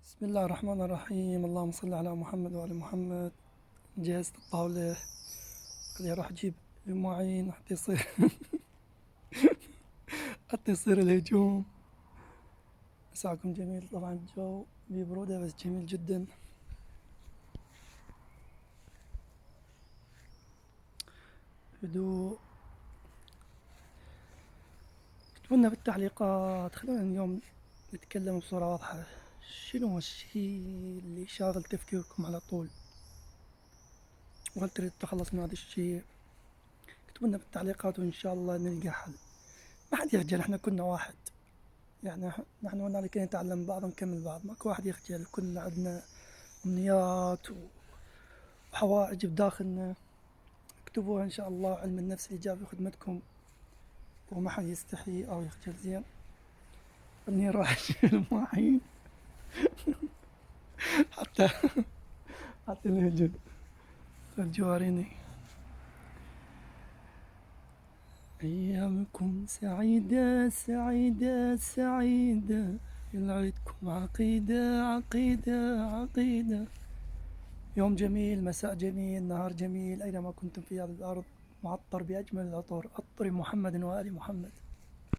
بسم الله الرحمن الرحيم. اللهم صل على محمد وعلى محمد. جهزت الطاولة. خليني أروح أجيب المعين حتى يصير الهجوم. مساكم جميل. طبعا الجو ببرودة بس جميل جدا. هدوء. اكتبوا لنا بالتعليقات. خلونا اليوم نتكلم بصورة واضحة. شنو الشيء اللي شاغل تفكيركم على طول؟ وهل تريد التخلص من هذا الشيء؟ اكتبوا لنا بالتعليقات وإن شاء الله نلقى حل. ما حد يخجل، احنا كنا واحد. يعني نحن هنالك نتعلم بعض ونكمل بعض. ماكو واحد يخجل. كلنا عندنا أمنيات وحوائج بداخلنا. اكتبوها إن شاء الله. علم النفس الإيجابي خدمتكم وما حد يستحي أو يخجل. زين. خلني راح أشيل الماعين حتى حتى الهجن الجواريني. أيامكم سعيدة سعيدة سعيدة. يلعدكم عقيدة عقيدة عقيدة. يوم جميل، مساء جميل، نهار جميل، أينما كنتم في هذه الأرض. معطر بأجمل العطور. عطر محمد وآل محمد.